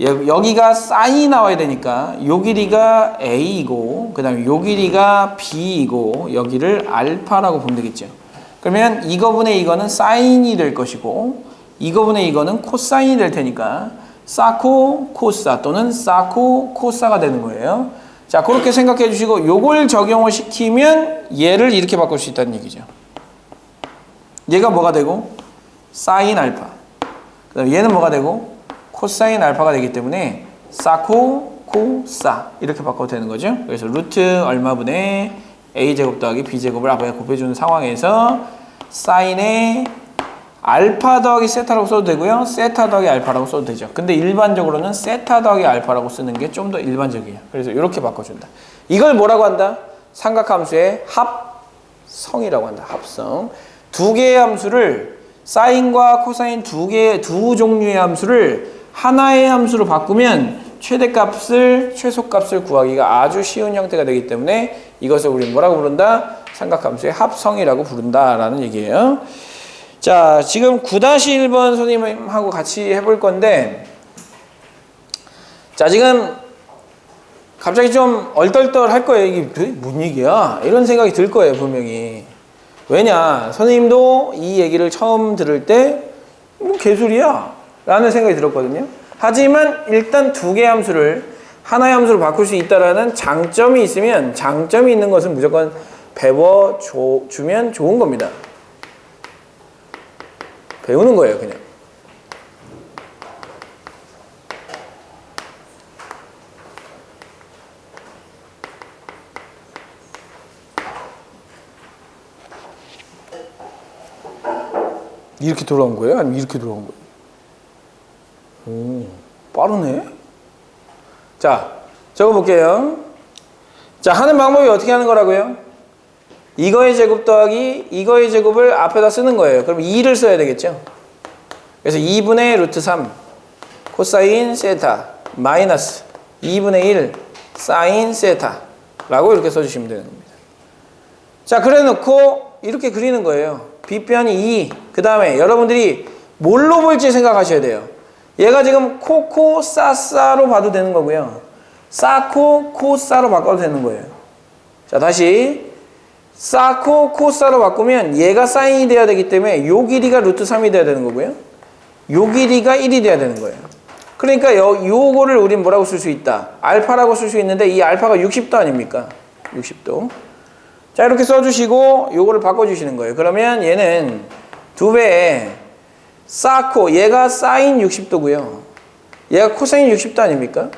여기가 사인이 나와야 되니까 요 길이가 A이고, 그 다음에 요 길이가 B이고, 여기를 알파라고 보면 되겠죠. 그러면 이거분의 이거는 사인이 될 것이고, 이거분의 이거는 코사인이 될 테니까 사코 코사 또는 사코 코사가 되는 거예요. 자, 그렇게 생각해 주시고 요걸 적용을 시키면 얘를 이렇게 바꿀 수 있다는 얘기죠. 얘가 뭐가 되고? 사인 알파. 그다음에 얘는 뭐가 되고? 코사인 알파가 되기 때문에 사코 코사 이렇게 바꿔도 되는 거죠. 그래서 루트 얼마분의 A제곱 더하기 B제곱을 앞에 곱해주는 상황에서 사인의 알파 더하기 세타라고 써도 되고요. 세타 더하기 알파라고 써도 되죠. 근데 일반적으로는 세타 더하기 알파라고 쓰는 게 좀 더 일반적이에요. 그래서 이렇게 바꿔준다. 이걸 뭐라고 한다? 삼각함수의 합성이라고 한다. 합성. 두 개의 함수를, 사인과 코사인 두 종류의 함수를 하나의 함수로 바꾸면 최대값을, 최소값을 구하기가 아주 쉬운 형태가 되기 때문에 이것을 우리는 뭐라고 부른다? 삼각함수의 합성이라고 부른다라는 얘기예요. 자, 지금 9-1번 선생님하고 같이 해볼 건데, 자, 지금 갑자기 좀 얼떨떨 할 거예요. 이게 뭔 얘기야? 이런 생각이 들 거예요, 분명히. 왜냐? 선생님도 이 얘기를 처음 들을 때, 뭐 개소리야? 라는 생각이 들었거든요. 하지만 일단 두 개의 함수를 하나의 함수로 바꿀 수 있다라는 장점이 있으면, 장점이 있는 것은 무조건 배워주면 좋은 겁니다. 배우는 거예요, 그냥. 이렇게 돌아온 거예요? 아니면 이렇게 돌아온 거예요? 오, 빠르네. 자, 적어볼게요. 자, 하는 방법이 어떻게 하는 거라고요? 이거의 제곱 더하기 이거의 제곱을 앞에다 쓰는 거예요. 그럼 2를 써야 되겠죠. 그래서 2분의 루트 3 코사인 세타 마이너스 2분의 1 사인 세타 라고 이렇게 써주시면 되는 겁니다. 자, 그래 놓고 이렇게 그리는 거예요. 빗변이 2, 그 다음에 여러분들이 뭘로 볼지 생각하셔야 돼요. 얘가 지금 코코 싸싸로 봐도 되는 거고요. 싸코 코싸로 바꿔도 되는 거예요. 자, 다시 싸코 코싸로 바꾸면 얘가 사인이 돼야 되기 때문에 요 길이가 루트 3이 돼야 되는 거고요. 요 길이가 1이 돼야 되는 거예요. 그러니까 요거를 우린 뭐라고 쓸 수 있다? 알파라고 쓸 수 있는데 이 알파가 60도 아닙니까? 60도. 자, 이렇게 써주시고 요거를 바꿔주시는 거예요. 그러면 얘는 2배에 싸코, 얘가 사인 60도고요. 얘가 코사인 60도 아닙니까?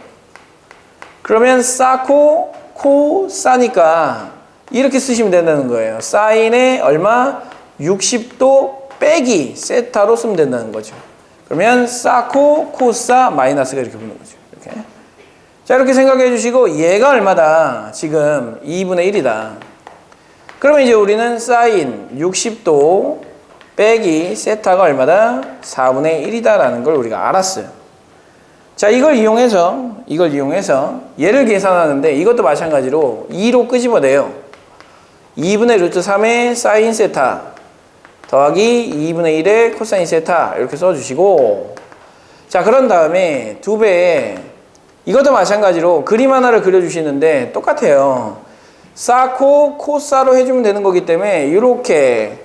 그러면 싸코, 코, 싸니까 이렇게 쓰시면 된다는 거예요. 사인에 얼마? 60도 빼기 세타로 쓰면 된다는 거죠. 그러면 싸코, 코싸, 마이너스가 이렇게 붙는 거죠. 이렇게. 자, 이렇게 생각해 주시고 얘가 얼마다? 지금 2분의 1이다. 그러면 이제 우리는 사인 60도 빼기 세타가 얼마다? 4분의 1이다라는 걸 우리가 알았어요. 자, 이걸 이용해서 얘를 계산하는데 이것도 마찬가지로 2로 끄집어내요. 2분의 루트 3의 사인 세타 더하기 2분의 1의 코사인 세타 이렇게 써주시고, 자, 그런 다음에 2배에 이것도 마찬가지로 그림 하나를 그려주시는데 똑같아요. 싸코 코싸로 해주면 되는 거기 때문에 이렇게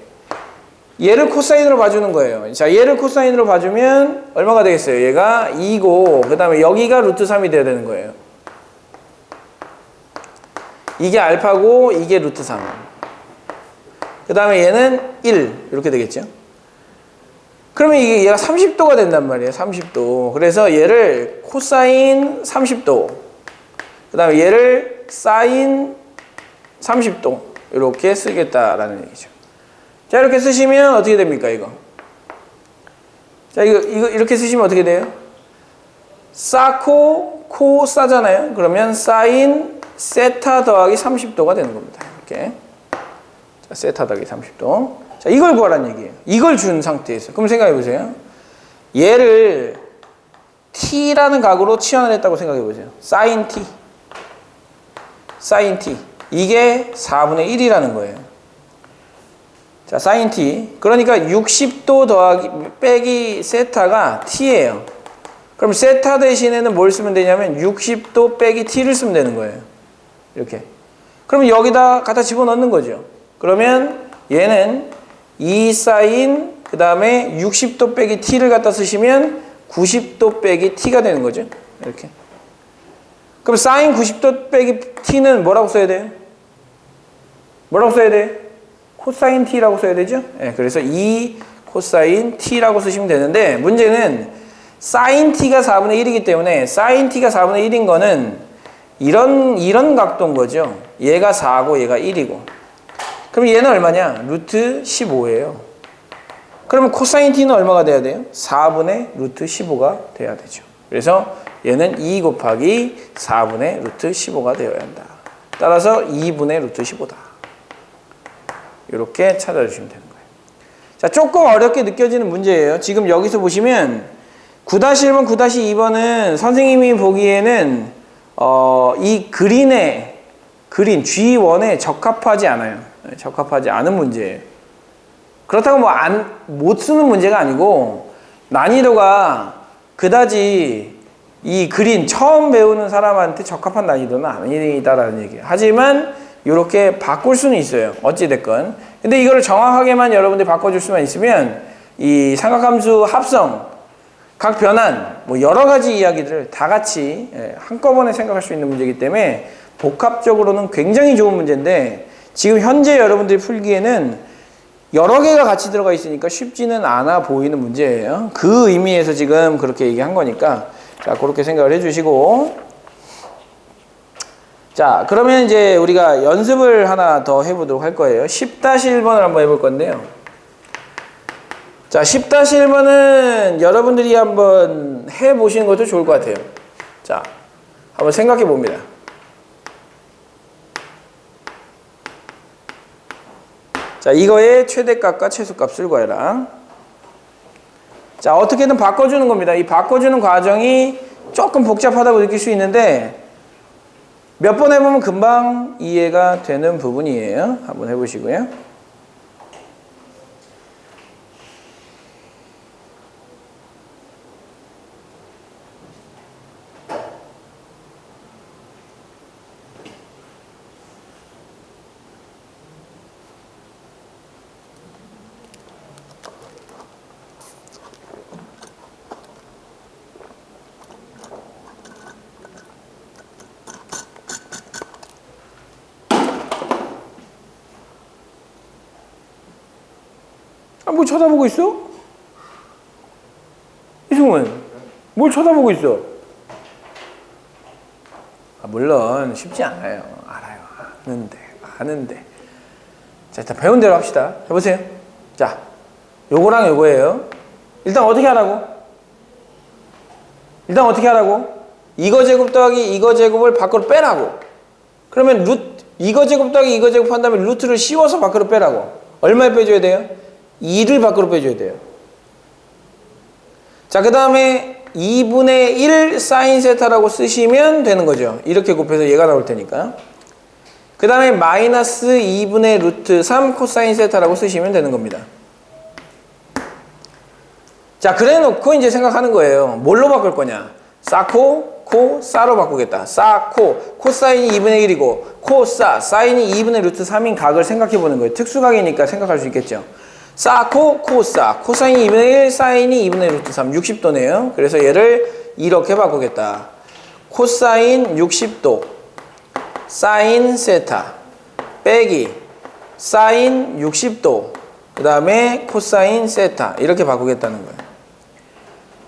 얘를 코사인으로 봐주는 거예요. 자, 얘를 코사인으로 봐주면 얼마가 되겠어요? 얘가 2고 그 다음에 여기가 루트 3이 돼야 되는 거예요. 이게 알파고 이게 루트 3. 그 다음에 얘는 1 이렇게 되겠죠. 그러면 이게 얘가 30도가 된단 말이에요. 30도. 그래서 얘를 코사인 30도 그 다음에 얘를 사인 30도 이렇게 쓰겠다라는 얘기죠. 자, 이렇게 쓰시면 어떻게 됩니까, 이거? 자, 이거 이렇게 쓰시면 어떻게 돼요? 싸코, 코 싸잖아요. 그러면 사인 세타 더하기 30도가 되는 겁니다. 이렇게. 자, 세타 더하기 30도. 자, 이걸 구하라는 얘기예요. 이걸 준 상태에서. 그럼 생각해 보세요. 얘를 t라는 각으로 치환을 했다고 생각해 보세요. 사인 t. 사인 t. 이게 4분의 1이라는 거예요. 자, 사인 t. 그러니까 60도 더하기 빼기 세타가 t예요. 그럼 세타 대신에는 뭘 쓰면 되냐면 60도 빼기 t를 쓰면 되는 거예요. 이렇게. 그러면 여기다 갖다 집어넣는 거죠. 그러면 얘는 2 사인 그 다음에 60도 빼기 t를 갖다 쓰시면 90도 빼기 t가 되는 거죠. 이렇게. 그럼 사인 90도 빼기 t는 뭐라고 써야 돼요? 뭐라고 써야 돼요? 코사인 t라고 써야 되죠? 네, 그래서 2 코사인 t라고 쓰시면 되는데 문제는 사인 t가 4분의 1이기 때문에 사인 t가 4분의 1인 거는 이런 각도인 거죠. 얘가 4고 얘가 1이고. 그럼 얘는 얼마냐? 루트 15예요. 그러면 코사인 t는 얼마가 돼야 돼요? 4분의 루트 15가 돼야 되죠. 그래서 얘는 2 곱하기 4분의 루트 15가 되어야 한다. 따라서 2분의 루트 15다. 이렇게 찾아주시면 되는 거예요. 자, 조금 어렵게 느껴지는 문제예요. 지금 여기서 보시면 9-1번, 9-2번은 선생님이 보기에는 이 그린 G1에 적합하지 않아요. 적합하지 않은 문제예요. 그렇다고 못 쓰는 문제가 아니고 난이도가 그다지 이 그린 처음 배우는 사람한테 적합한 난이도는 아니다라는 얘기예요. 하지만 이렇게 바꿀 수는 있어요. 어찌됐건. 근데 이거를 정확하게만 여러분들이 바꿔줄 수만 있으면 이 삼각함수 합성, 각 변환, 뭐 여러 가지 이야기들을 다 같이 한꺼번에 생각할 수 있는 문제이기 때문에 복합적으로는 굉장히 좋은 문제인데 지금 현재 여러분들이 풀기에는 여러 개가 같이 들어가 있으니까 쉽지는 않아 보이는 문제예요. 그 의미에서 지금 그렇게 얘기한 거니까 자, 그렇게 생각을 해주시고, 자, 그러면 이제 우리가 연습을 하나 더 해보도록 할 거예요. 10-1번을 한번 해볼 건데요. 자, 10-1번은 여러분들이 한번 해보시는 것도 좋을 것 같아요. 자, 한번 생각해 봅니다. 자, 이거의 최대값과 최소값을 구해라. 자, 어떻게든 바꿔주는 겁니다. 이 바꿔주는 과정이 조금 복잡하다고 느낄 수 있는데 몇 번 해보면 금방 이해가 되는 부분이에요. 한번 해보시고요. 뭐 쳐다보고 있어? 이승훈, 뭘 쳐다보고 있어? 물론 쉽지 않아요. 알아요. 아는데. 자, 일단 배운 대로 합시다. 해보세요. 자, 요거랑 요거예요. 일단 어떻게 하라고? 이거 제곱 더하기 이거 제곱을 밖으로 빼라고. 그러면 이거 제곱 더하기 이거 제곱 한 다음에 루트를 씌워서 밖으로 빼라고. 얼마에 빼줘야 돼요? 2를 밖으로 빼줘야 돼요. 자, 그 다음에 2분의 1 사인 세타라고 쓰시면 되는 거죠. 이렇게 곱해서 얘가 나올 테니까. 그 다음에 마이너스 2분의 루트 3 코사인 세타라고 쓰시면 되는 겁니다. 자, 그래 놓고 이제 생각하는 거예요. 뭘로 바꿀 거냐? 사코, 코, 사로 바꾸겠다. 사코, 코사인이 2분의 1이고 코사, 사인이 2분의 루트 3인 각을 생각해 보는 거예요. 특수각이니까 생각할 수 있겠죠. 사코, 코사, 코사인이 2분의 1, 사인이 2분의 루트 3, 60도네요. 그래서 얘를 이렇게 바꾸겠다. 코사인 60도, 사인 세타, 빼기, 사인 60도, 그 다음에 코사인 세타, 이렇게 바꾸겠다는 거예요.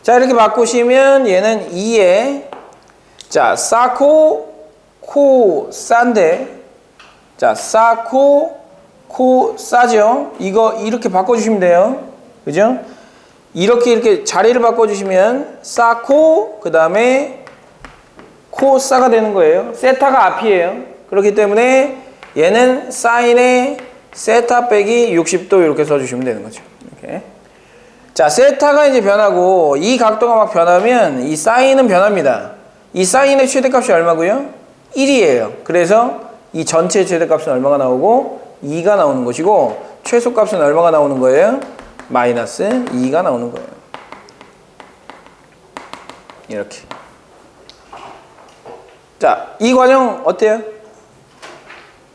자, 이렇게 바꾸시면 얘는 2에, 자, 사코, 코, 사인데, 자, 사코, 코 싸죠? 이거 이렇게 바꿔주시면 돼요. 그죠? 이렇게 자리를 바꿔주시면 싸코 그 다음에 코 싸가 되는 거예요. 세타가 앞이에요. 그렇기 때문에 얘는 사인의 세타 빼기 60도 이렇게 써주시면 되는 거죠. 이렇게. 자, 세타가 이제 변하고 이 각도가 막 변하면 이 사인은 변합니다. 이 사인의 최대값이 얼마고요? 1이에요. 그래서 이 전체 최대값은 얼마가 나오고 2가 나오는 것이고 최소값은 얼마가 나오는 거예요? 마이너스 2가 나오는 거예요. 이렇게. 자, 이 과정 어때요?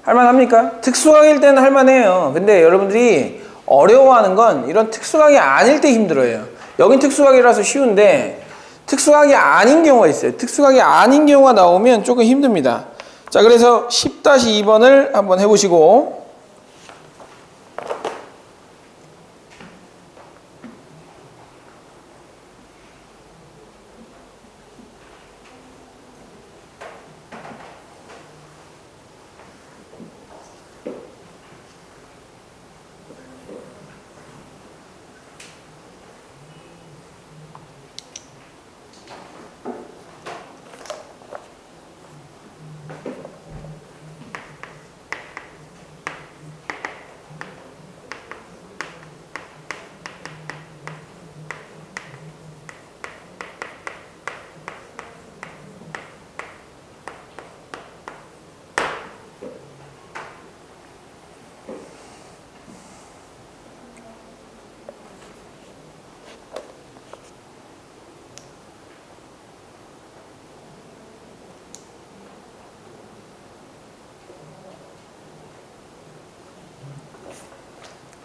할만합니까? 특수각일 때는 할만해요. 근데 여러분들이 어려워하는 건 이런 특수각이 아닐 때 힘들어요. 여긴 특수각이라서 쉬운데 특수각이 아닌 경우가 있어요. 특수각이 아닌 경우가 나오면 조금 힘듭니다. 자, 그래서 10-2번을 한번 해보시고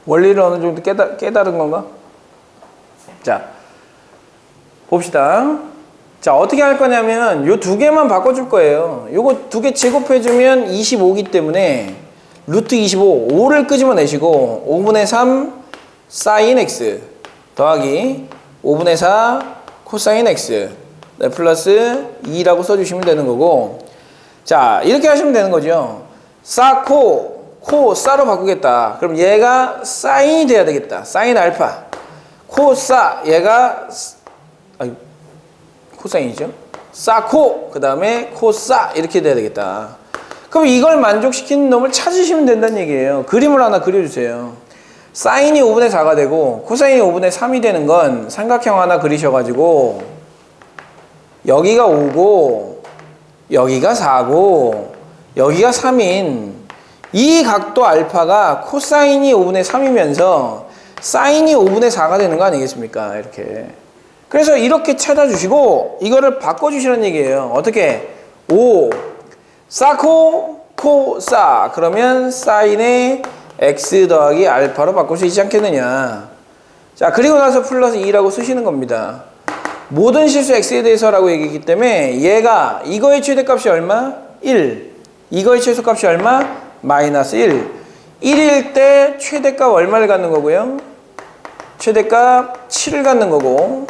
원리를 어느 정도 깨달은 건가? 자, 봅시다. 자, 어떻게 할 거냐면 요 두 개만 바꿔줄 거예요. 요거 두 개 제곱해주면 25기 때문에 루트 25, 5를 끄집어내시고 5분의 3 사인 x 더하기 5분의 4 코사인 x 네, 플러스 2라고 써주시면 되는 거고, 자, 이렇게 하시면 되는 거죠. 사코 코 싸로 바꾸겠다. 그럼 얘가 사인이 돼야 되겠다. 사인 알파. 코 싸 얘가 코사인이죠. 사코 그 다음에 코 싸 이렇게 돼야 되겠다. 그럼 이걸 만족시키는 놈을 찾으시면 된다는 얘기예요. 그림을 하나 그려주세요. 사인이 5분의 4가 되고 코사인이 5분의 3이 되는 건 삼각형 하나 그리셔가지고 여기가 5고 여기가 4고 여기가 3인 이 각도 알파가 코사인이 5분의 3이면서 사인이 5분의 4가 되는 거 아니겠습니까? 이렇게. 그래서 이렇게 찾아주시고 이거를 바꿔주시라는 얘기예요. 어떻게? 5 사코 코 사 그러면 사인의 x 더하기 알파로 바꿀 수 있지 않겠느냐. 자, 그리고 나서 플러스 2라고 쓰시는 겁니다. 모든 실수 x에 대해서라고 얘기했기 때문에 얘가 이거의 최대값이 얼마? 1. 이거의 최소값이 얼마? 마이너스 1. 1일 때 최대값 얼마를 갖는 거고요? 최대값 7을 갖는 거고,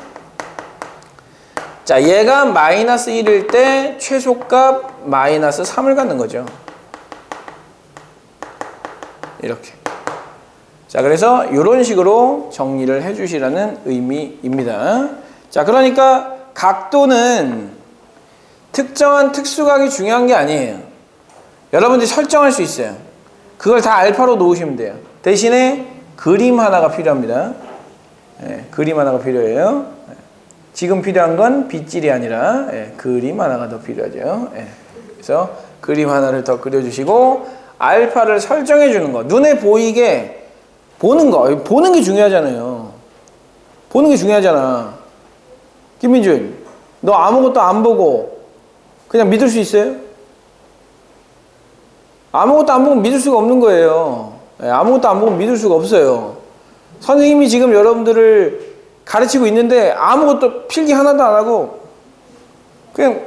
자, 얘가 마이너스 1일 때 최소값 마이너스 3을 갖는 거죠. 이렇게. 자, 그래서 이런 식으로 정리를 해 주시라는 의미입니다. 자, 그러니까 각도는 특정한 특수각이 중요한 게 아니에요. 여러분들이 설정할 수 있어요. 그걸 다 알파로 놓으시면 돼요. 대신에 그림 하나가 필요합니다. 예, 그림 하나가 필요해요. 예, 지금 필요한 건 빗질이 아니라 그림 하나가 더 필요하죠. 예, 그래서 그림 하나를 더 그려주시고 알파를 설정해 주는 거. 눈에 보이게 보는 거. 보는 게 중요하잖아요. 보는 게 중요하잖아. 김민준, 너 아무것도 안 보고 그냥 믿을 수 있어요? 아무것도 안 보고 믿을 수가 없는 거예요. 아무것도 안 보고 믿을 수가 없어요. 선생님이 지금 여러분들을 가르치고 있는데 아무것도 필기 하나도 안 하고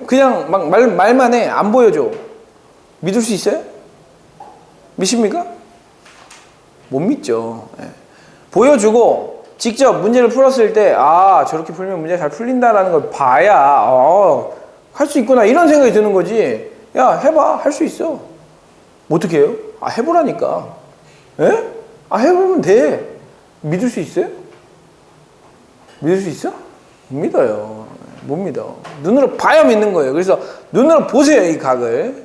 그냥 막 말만 해. 안 보여줘. 믿을 수 있어요? 믿습니까? 못 믿죠. 보여주고 직접 문제를 풀었을 때 아, 저렇게 풀면 문제 잘 풀린다라는 걸 봐야 할 수 있구나 이런 생각이 드는 거지. 야, 해봐. 할 수 있어. 어떻게 해요? 아, 해보라니까. 에? 아, 해보면 돼. 믿을 수 있어요? 믿을 수 있어? 못 믿어요. 못 믿어. 눈으로 봐야 믿는 거예요. 그래서 눈으로 보세요, 이 각을.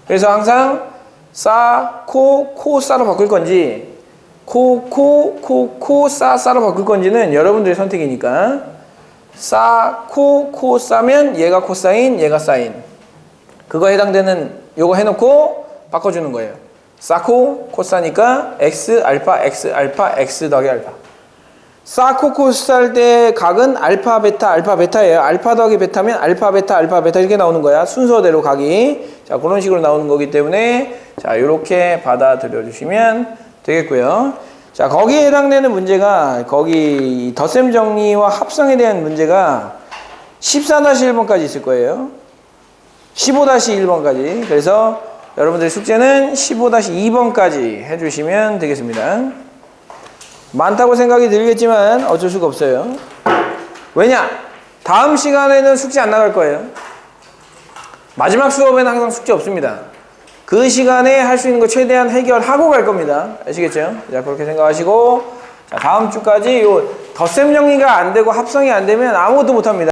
그래서 항상 사, 코, 사로 바꿀 건지 코, 사로 바꿀 건지는 여러분들의 선택이니까 사, 코, 사면 얘가 코사인, 얘가 사인. 그거 해당되는 요거 해놓고 바꿔주는 거예요. 사코, 코사니까 x, 알파, x 더하기 알파. 사코, 코사 할 때 각은 알파, 베타예요. 알파 더하기 베타면 알파, 베타 이렇게 나오는 거야. 순서대로 각이. 자, 그런 식으로 나오는 거기 때문에 자, 요렇게 받아들여 주시면 되겠고요. 자, 거기에 해당되는 문제가 거기 덧셈 정리와 합성에 대한 문제가 14-1번까지 있을 거예요. 15-1번까지. 그래서 여러분들의 숙제는 15-2번까지 해주시면 되겠습니다. 많다고 생각이 들겠지만 어쩔 수가 없어요. 왜냐? 다음 시간에는 숙제 안 나갈 거예요. 마지막 수업에는 항상 숙제 없습니다. 그 시간에 할 수 있는 거 최대한 해결하고 갈 겁니다. 아시겠죠? 자, 그렇게 생각하시고 자, 다음 주까지 요 덧셈 정리가 안 되고 합성이 안 되면 아무것도 못 합니다.